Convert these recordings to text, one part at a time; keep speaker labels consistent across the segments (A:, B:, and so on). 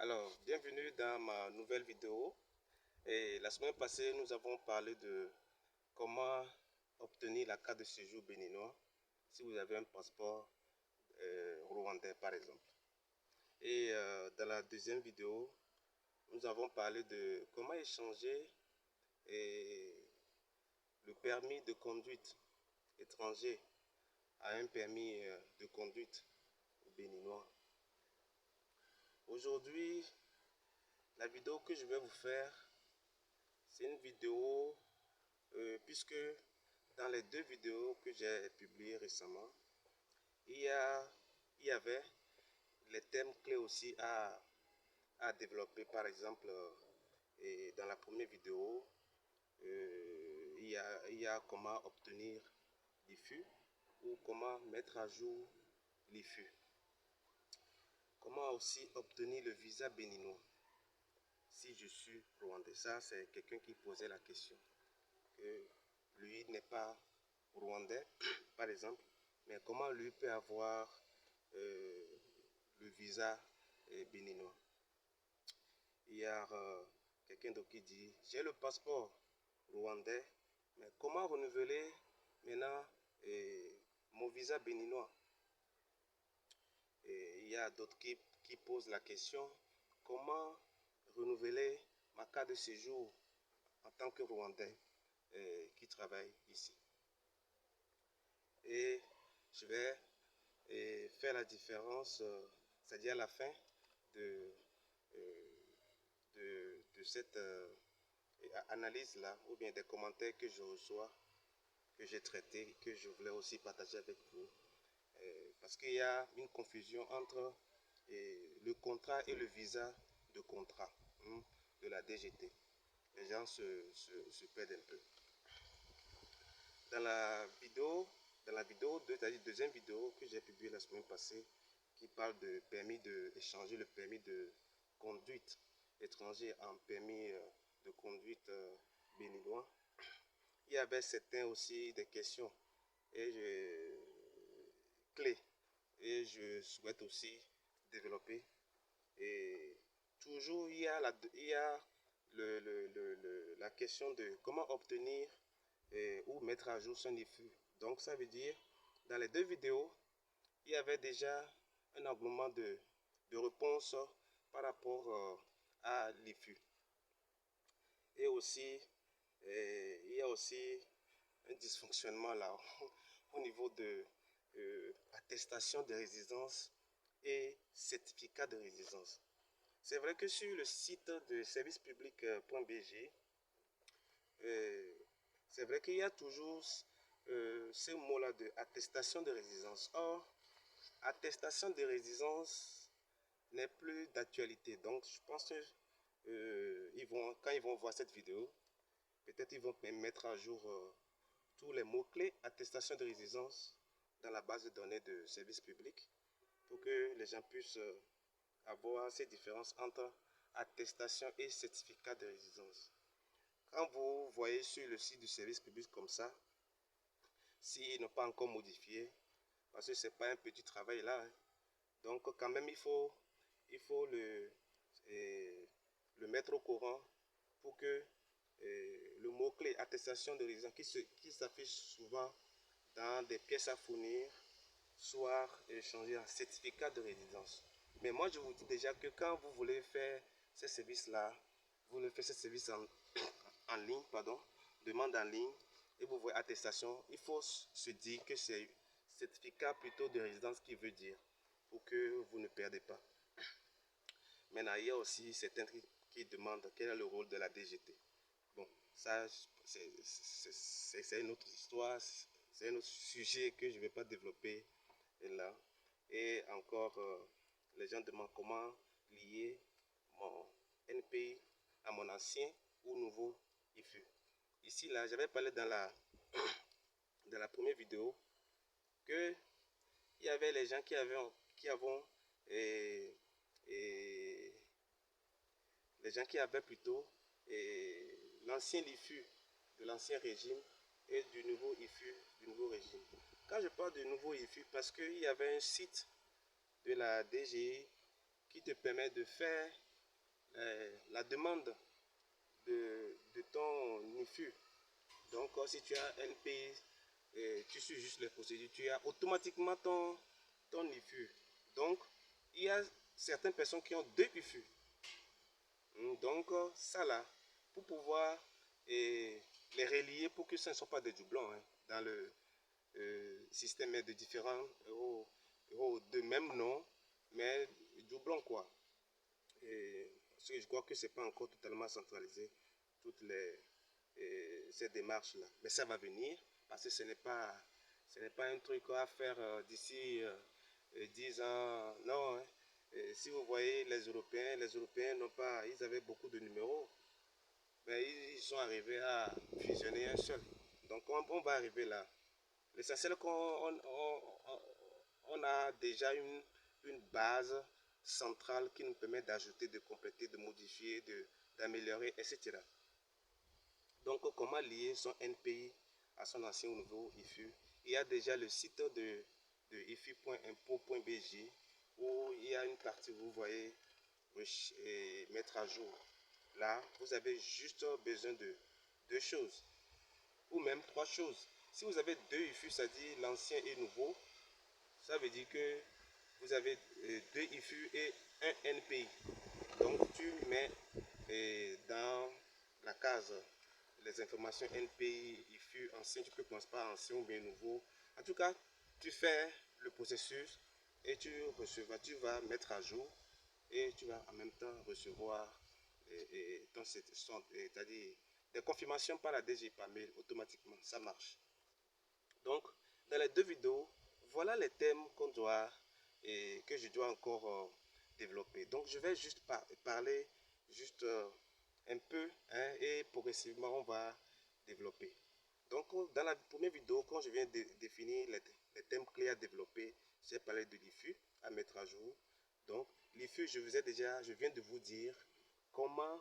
A: Alors, bienvenue dans ma nouvelle vidéo. Et la semaine passée, nous avons parlé de comment obtenir la carte de séjour béninois si vous avez un passeport rwandais par exemple. Et dans la deuxième vidéo, nous avons parlé de comment échanger le permis de conduite étranger à un permis de conduite béninois. Aujourd'hui, la vidéo que je vais vous faire, c'est une vidéo puisque dans les deux vidéos que j'ai publiées récemment, il y avait les thèmes clés aussi à développer. Par exemple, et dans la première vidéo, il y a comment obtenir l'IFU ou comment mettre à jour l'IFU. Comment aussi obtenir le visa béninois si je suis rwandais. Ça, c'est quelqu'un qui posait la question. Que lui n'est pas rwandais, par exemple, mais comment lui peut avoir le visa béninois. Il y a quelqu'un d'autre qui dit, j'ai le passeport rwandais, mais comment renouveler maintenant mon visa béninois? Et il y a d'autres qui posent la question, comment renouveler ma carte de séjour en tant que Rwandais qui travaille ici? Et je vais faire la différence, c'est-à-dire à la fin de cette analyse-là, ou bien des commentaires que je reçois, que j'ai traités, que je voulais aussi partager avec vous. Parce qu'il y a une confusion entre le contrat et le visa de contrat de la DGT. Les gens se perdent un peu. Dans la vidéo 2, c'est-à-dire deuxième vidéo que j'ai publiée la semaine passée, qui parle de permis d'échanger le permis de conduite étranger en permis de conduite béninois, il y avait certains aussi des questions clés et je souhaite aussi développer. Et toujours il y a la question de comment obtenir ou mettre à jour son IFU. Donc ça veut dire, dans les deux vidéos, il y avait déjà un engouement de réponses par rapport à l'IFU. Et aussi, il y a aussi un dysfonctionnement là au niveau de attestation de résidence et certificat de résidence. C'est vrai que sur le site de servicepublic.bg, c'est vrai qu'il y a toujours ce mot-là de attestation de résidence. Or, attestation de résidence n'est plus d'actualité. Donc, je pense que quand ils vont voir cette vidéo, peut-être ils vont mettre à jour tous les mots-clés attestation de résidence dans la base de données de service public pour que les gens puissent avoir ces différences entre attestation et certificat de résidence. Quand vous voyez sur le site du service public comme ça, s'il n'est pas encore modifié, parce que ce n'est pas un petit travail là, hein, donc quand même il faut le mettre au courant pour que le mot-clé attestation de résidence qui s'affiche souvent dans des pièces à fournir soit changé en certificat de résidence. Mais moi je vous dis déjà que quand vous voulez faire ces services-là, vous voulez faire ces services en ligne, pardon, demande en ligne, et vous voyez attestation, il faut se dire que c'est certificat plutôt de résidence qui veut dire, pour que vous ne perdez pas. Maintenant, il y a aussi certains qui demandent quel est le rôle de la DGT. Bon, ça, c'est une autre histoire, c'est un autre sujet que je ne vais pas développer là. Et encore, les gens demandent comment lier mon NPI à mon ancien ou nouveau IFU. Ici, là, j'avais parlé dans la première vidéo que il y avait les gens qui avaient les gens qui avaient plutôt l'ancien IFU de l'ancien régime et du nouveau IFU du nouveau régime. Quand je parle de nouveau IFU, parce qu'il y avait un site de la DGI qui te permet de faire la demande de ton IFU. Donc, si tu as un pays, tu suis juste les procédures, tu as automatiquement ton IFU. Donc, il y a certaines personnes qui ont 2 IFU. Donc, ça là, pour pouvoir les relier pour que ce ne soit pas des doublons dans le système de différents euros de même nom, mais doublons quoi. Parce que je crois que c'est pas encore totalement centralisé, toutes ces démarches-là. Mais ça va venir, parce que ce n'est pas un truc à faire d'ici 10 ans. Non, hein. Si vous voyez les Européens n'ont pas, ils avaient beaucoup de numéros, mais ils sont arrivés à fusionner un seul. Donc on va arriver là. L'essentiel qu'on a déjà une base centrale qui nous permet d'ajouter, de compléter, de modifier, d'améliorer, etc. Donc, comment lier son NPI à son ancien ou nouveau IFU? Il y a déjà le site de ifu.impôt.bj où il y a une partie, vous voyez, mettre à jour. Là, vous avez juste besoin de 2 choses, ou même 3 choses. Si vous avez 2 IFU, c'est-à-dire l'ancien et nouveau, ça veut dire que vous avez 2 IFU et un NPI. Donc, tu mets dans la case les informations NPI, IFU, ancien, tu peux commencer par ancien ou bien nouveau. En tout cas, tu fais le processus et tu vas mettre à jour et tu vas en même temps recevoir c'est-à-dire des confirmations par la DG par mail automatiquement. Ça marche. Donc, dans les 2 vidéos, voilà les thèmes que je dois encore développer. Donc, je vais juste parler juste un peu et progressivement, on va développer. Donc, dans la première vidéo, quand je viens de définir les thèmes clés à développer, j'ai parlé de l'IFU à mettre à jour. Donc, l'IFU, je viens de vous dire comment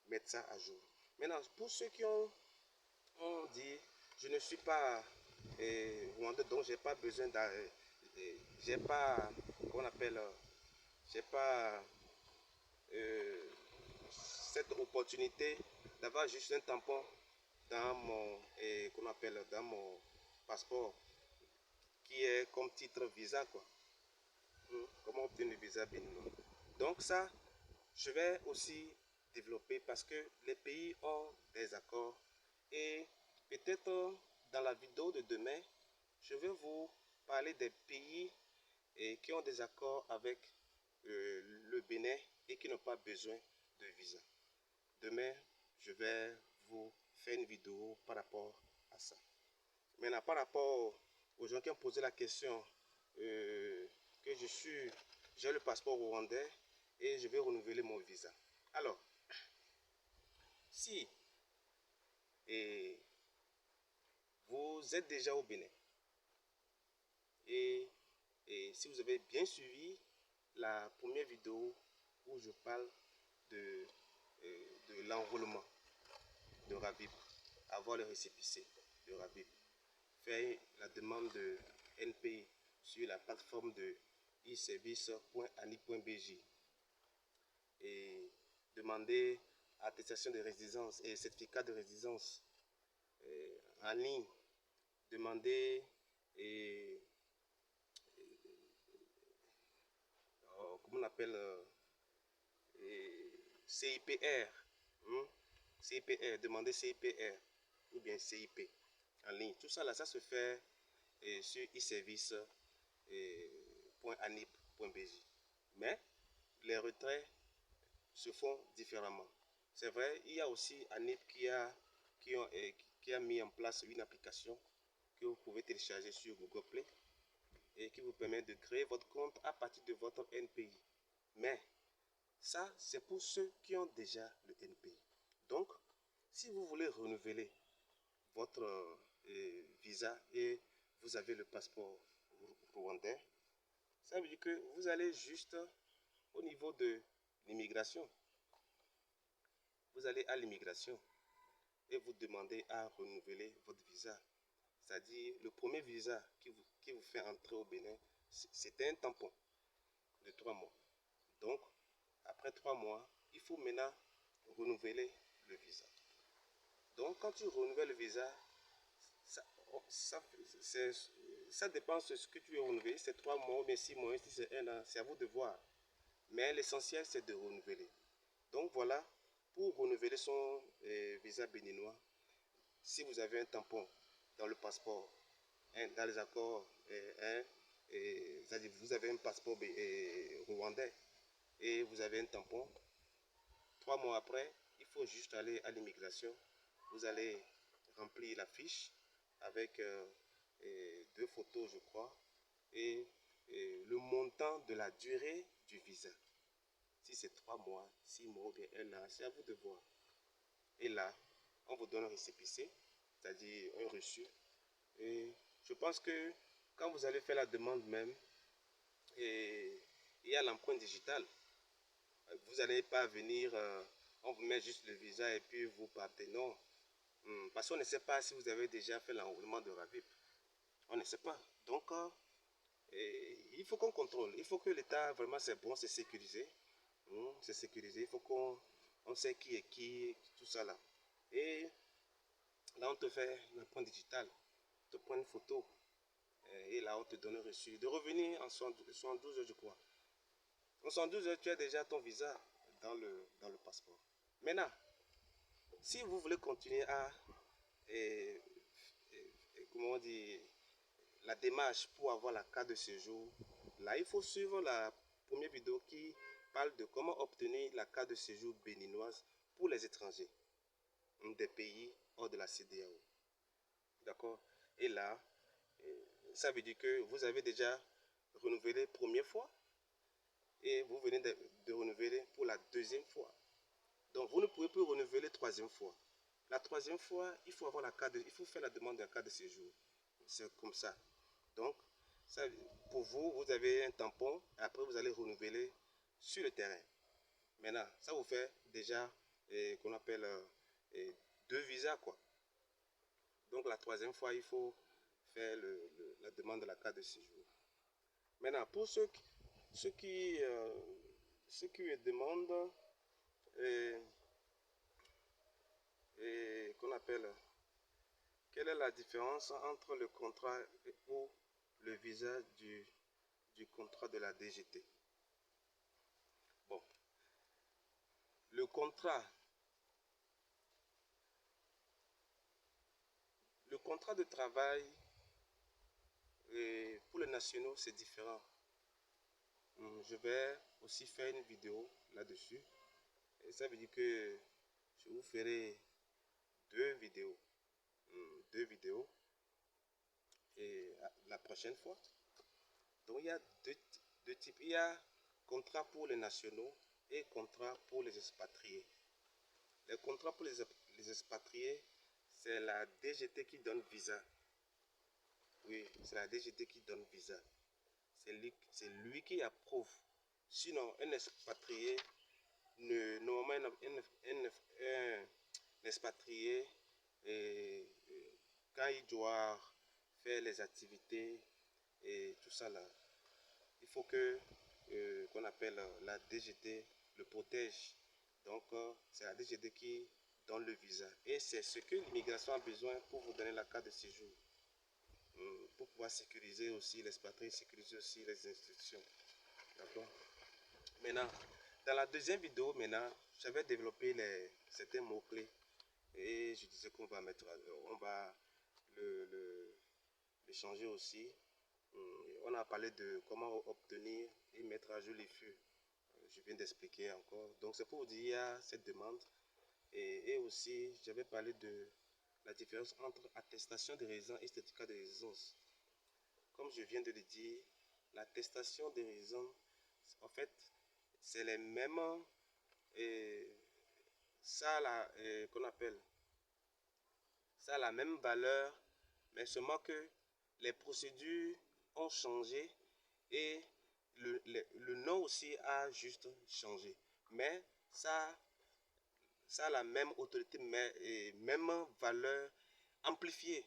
A: mettre ça à jour. Maintenant, pour ceux qui ont dit, je ne suis pas rwandais, donc j'ai pas besoin j'ai pas, qu'on appelle, j'ai pas cette opportunité d'avoir juste un tampon dans mon, qu'on appelle, dans mon passeport, qui est comme titre visa, quoi. Comment obtenir le visa béninois. Donc ça, je vais aussi développer parce que les pays ont des accords et peut-être dans la vidéo de demain, je vais vous parler des pays qui ont des accords avec le Bénin et qui n'ont pas besoin de visa. Demain, je vais vous faire une vidéo par rapport à ça. Maintenant, par rapport aux gens qui ont posé la question que j'ai le passeport rwandais et je vais renouveler mon visa. Alors, si vous êtes déjà au Bénin et si vous avez bien suivi la première vidéo où je parle de l'enrôlement de Rabib, avoir le récépissé de Rabib, faire la demande de NPI sur la plateforme de e-service.ani.bj et demander attestation de résidence et certificat de résidence en ligne, demander comment on appelle CIPR, CIPR, demander CIPR ou bien CIP en ligne. Tout ça là, ça se fait sur e-service.anip.bj. Mais les retraits se font différemment. C'est vrai, il y a aussi ANIP qui a mis en place une application que vous pouvez télécharger sur Google Play et qui vous permet de créer votre compte à partir de votre NPI. Mais ça, c'est pour ceux qui ont déjà le NPI. Donc, si vous voulez renouveler votre visa et vous avez le passeport rwandais, ça veut dire que vous allez juste au niveau de l'immigration. Vous allez à l'immigration et vous demandez à renouveler votre visa. C'est-à-dire, le premier visa qui vous fait entrer au Bénin, c'était un tampon de 3 mois. Donc, après 3 mois, il faut maintenant renouveler le visa. Donc, quand tu renouvelles le visa, ça, ça, ça dépend de ce que tu veux renouveler. C'est 3 mois, mais 6 mois, si c'est 1 an, c'est à vous de voir. Mais l'essentiel, c'est de renouveler. Donc, voilà, pour renouveler son visa béninois, si vous avez un tampon dans le passeport, dans les accords, vous avez un passeport rwandais et vous avez un tampon, 3 mois après, il faut juste aller à l'immigration. Vous allez remplir la fiche avec 2 photos, je crois, et le montant de la durée du visa. Si c'est 3 mois, 6 mois ou bien 1 an, c'est à vous de voir. Et là, on vous donne un récépissé, c'est-à-dire un reçu. Et je pense que quand vous allez faire la demande même, et il y a l'empreinte digitale. Vous n'allez pas venir, on vous met juste le visa et puis vous partez. Non. Parce qu'on ne sait pas si vous avez déjà fait l'enrôlement de RAVIP. On ne sait pas. Donc, il faut qu'on contrôle. Il faut que l'État, vraiment, c'est bon, c'est sécurisé. C'est sécurisé. Il faut qu'on sait qui est qui, tout ça là. Et là, on te fait l'empreinte digitale. On te prend une photo. Et là, on te donne un reçu. De revenir en 72 heures, je crois. En 72 heures, tu as déjà ton visa dans le passeport. Maintenant, si vous voulez continuer à, comment on dit, la démarche pour avoir la carte de séjour, là, il faut suivre la première vidéo qui parle de comment obtenir la carte de séjour béninoise pour les étrangers des pays hors de la CEDEAO. D'accord? Et là, ça veut dire que vous avez déjà renouvelé première fois et vous venez de renouveler pour la deuxième fois. Donc, vous ne pouvez plus renouveler 3e fois. La 3e fois, il faut avoir la carte il faut faire la demande de la carte de séjour. C'est comme ça. Donc, ça, pour vous, vous avez un tampon, et après vous allez renouveler sur le terrain. Maintenant, ça vous fait déjà, qu'on appelle 2 visas, quoi. Donc, la 3e fois, il faut faire la demande de la carte de séjour. Maintenant, pour ceux qui me demandent, qu'on appelle, quelle est la différence entre le contrat ou le visa du contrat de la DGT? Bon, le contrat de travail pour les nationaux, c'est différent. Je vais aussi faire une vidéo là-dessus. Et ça veut dire que je vous ferai 2 vidéos. 2 vidéos. Et la prochaine fois. Donc, il y a deux types. Il y a contrat pour les nationaux et contrat pour les expatriés. Les contrats pour les expatriés, c'est la DGT qui donne visa. Oui, c'est la DGT qui donne visa. C'est lui qui approuve. Sinon, un expatrié, normalement, un expatrié, quand il doit faire les activités et tout ça là, il faut que qu'on appelle la DGT le protège. Donc, c'est la DGT qui donne le visa. Et c'est ce que l'immigration a besoin pour vous donner la carte de séjour. Pour pouvoir sécuriser aussi l'expatrié, sécuriser aussi les institutions. D'accord? Maintenant, dans la deuxième vidéo, j'avais développé certains mots-clés. Et je disais qu'on va mettre, on va le changer aussi. On a parlé de comment obtenir et mettre à jour les flux. Je viens d'expliquer encore. Donc c'est pour vous dire, il y a cette demande. Et aussi, j'avais parlé de la différence entre attestation de résidence et certificat de résidence. Comme je viens de le dire, l'attestation de résidence, en fait, c'est les mêmes, ça qu'on appelle, ça a la même valeur, mais seulement que les procédures ont changé et le nom aussi a juste changé. Mais ça a la même autorité, mais même valeur amplifiée,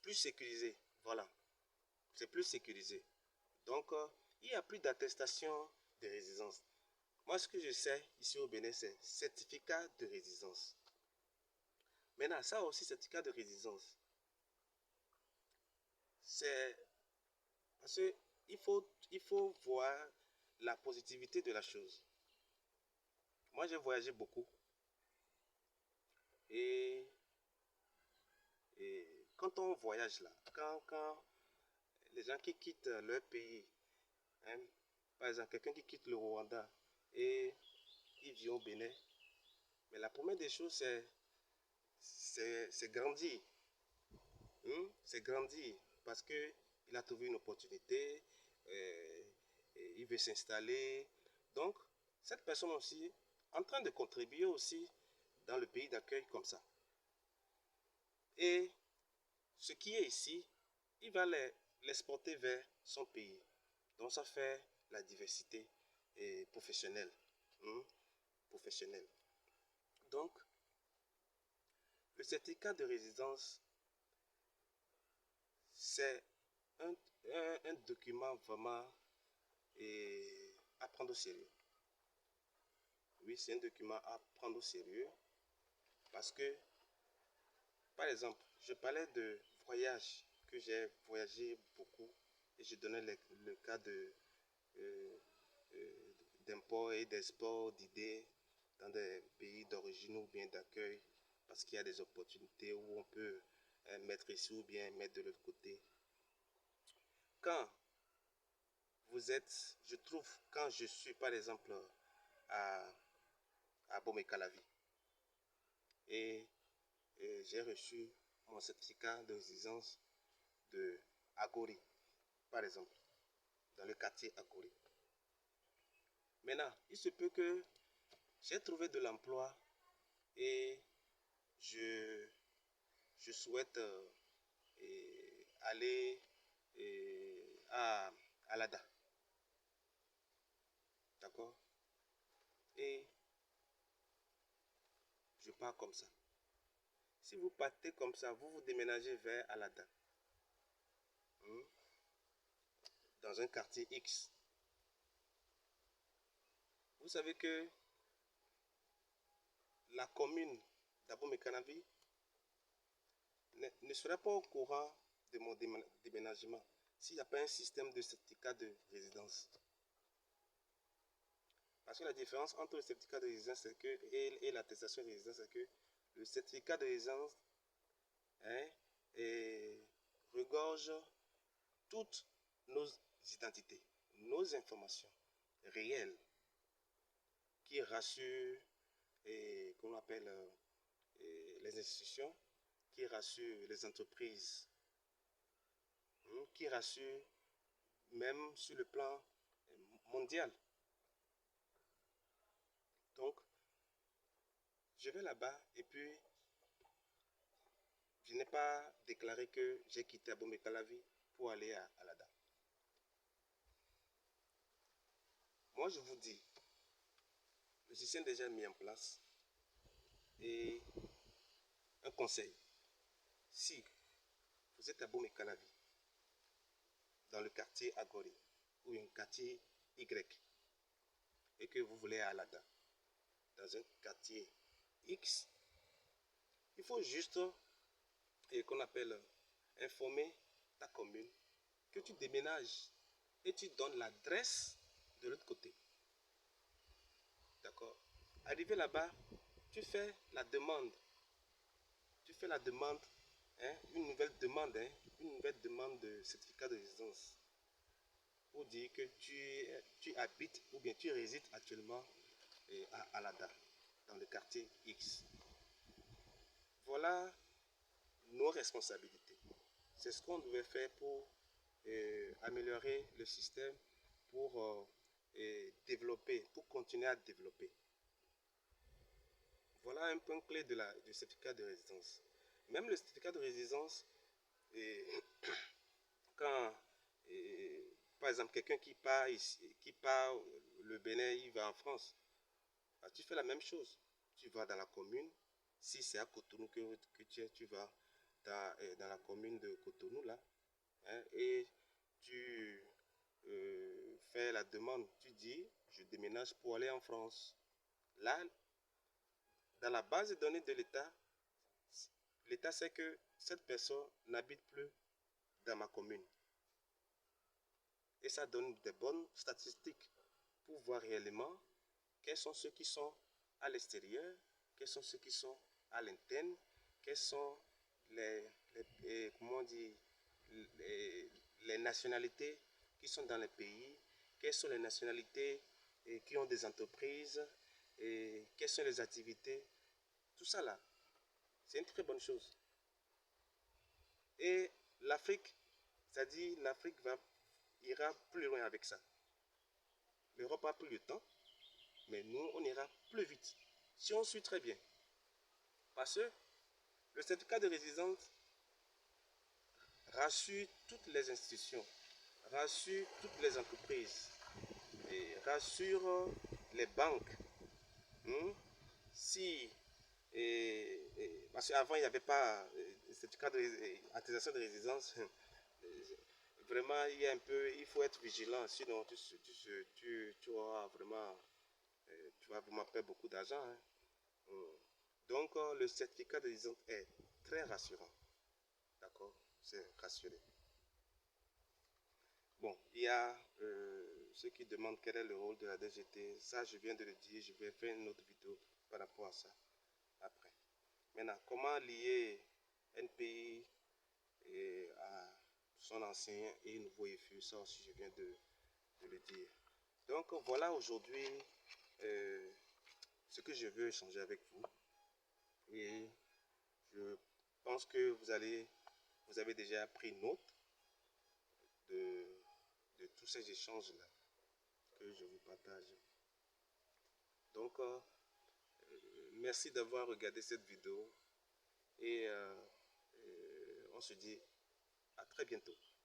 A: plus sécurisée. Voilà, c'est plus sécurisé. Donc, il n'y a plus d'attestation de résidence. Moi, ce que je sais ici au Bénin, c'est certificat de résidence. Maintenant, ça aussi, certificat de résidence, c'est parce que il faut voir la positivité de la chose. Moi, j'ai voyagé beaucoup et, et quand on voyage là, quand les gens qui quittent leur pays, hein, par exemple, quelqu'un qui quitte le Rwanda et il vient au Bénin, mais la première des choses, c'est grandir. C'est grandir parce qu'il a trouvé une opportunité, euh, il veut s'installer. Donc, cette personne aussi, en train de contribuer aussi dans le pays d'accueil comme ça. Et ce qui est ici, il va l'exporter vers son pays. Donc, ça fait la diversité professionnelle. Hein, professionnelle. Donc, le certificat de résidence, c'est un document vraiment à prendre au sérieux. Oui, c'est un document à prendre au sérieux parce que, par exemple, je parlais de voyage, que j'ai voyagé beaucoup et je donnais le cas euh, euh, d'import et d'export d'idées dans des pays d'origine ou bien d'accueil parce qu'il y a des opportunités où on peut mettre ici ou bien mettre de l'autre côté. Quand vous êtes, je trouve, quand je suis par exemple à, à Bomé-Calavi et j'ai reçu mon certificat de résidence de Agori, par exemple, dans le quartier Agori. Maintenant, il se peut que j'ai trouvé de l'emploi et je, je souhaite aller à l'ADA. D'accord? Et je pars comme ça. Si vous partez comme ça, vous vous déménagez vers Alada, hein, dans un quartier X. Vous savez que la commune d'Abomey-Calavi ne sera pas au courant de mon déménagement s'il n'y a pas un système de certificat de résidence. Parce que la différence entre le certificat de résidence et l'attestation de résidence, c'est que le certificat de résidence, hein, regorge toutes nos identités, nos informations réelles qui rassurent et qu'on appelle les institutions, qui rassurent les entreprises, qui rassurent même sur le plan mondial. Donc, je vais là-bas et puis je n'ai pas déclaré que j'ai quitté Abomey-Calavi pour aller à Alada. Moi, je vous dis, le système est déjà mis en place et un conseil. Si vous êtes à Abomey-Calavi, dans le quartier Agori ou un quartier Y, et que vous voulez à Alada, dans un quartier X, il faut juste qu'on appelle informer ta commune que tu déménages et tu donnes l'adresse de l'autre côté. D'accord? Arrivé là-bas, tu fais la demande. Tu fais la demande, hein, une nouvelle demande, hein, une nouvelle demande de certificat de résidence pour dire que tu habites ou bien tu résides actuellement à Alada, dans le quartier X. Voilà nos responsabilités. C'est ce qu'on devait faire pour améliorer le système, pour développer, pour continuer à développer. Voilà un point clé du certificat de résidence. Même le certificat de résidence, quand, par exemple, quelqu'un qui part le Bénin, il va en France, tu fais la même chose. Tu vas dans la commune, si c'est à Cotonou que tu vas dans la commune de Cotonou, là, hein, et tu fais la demande, tu dis je déménage pour aller en France. Là, dans la base de données de l'État sait que cette personne n'habite plus dans ma commune. Et ça donne des bonnes statistiques pour voir réellement quels sont ceux qui sont à l'extérieur, quels sont ceux qui sont à l'interne, quelles sont comment on dit, les nationalités qui sont dans le pays, quelles sont les nationalités qui ont des entreprises, et quelles sont les activités. Tout ça là, c'est une très bonne chose. Et l'Afrique, c'est-à-dire l'Afrique ira plus loin avec ça. L'Europe a plus de temps, mais nous, on ira plus vite. Si on suit très bien. Parce que le certificat de résidence rassure toutes les institutions, rassure toutes les entreprises, et rassure les banques. Si, parce qu'avant, il n'y avait pas de certificat d'attestation de résidence. Vraiment, il faut être vigilant, sinon tu auras vraiment, tu vas vraiment perdre beaucoup d'argent. Donc, le certificat de résidence est très rassurant. D'accord? C'est rassuré. Bon, il y a ceux qui demandent quel est le rôle de la DGT. Ça, je viens de le dire. Je vais faire une autre vidéo par rapport à ça après. Maintenant, comment lier un pays à son ancien et nouveau EFU? Ça aussi, je viens de le dire. Donc, voilà aujourd'hui ce que je veux échanger avec vous. Et je pense que vous avez déjà pris note de tous ces échanges-là que je vous partage. Donc, merci d'avoir regardé cette vidéo et on se dit à très bientôt.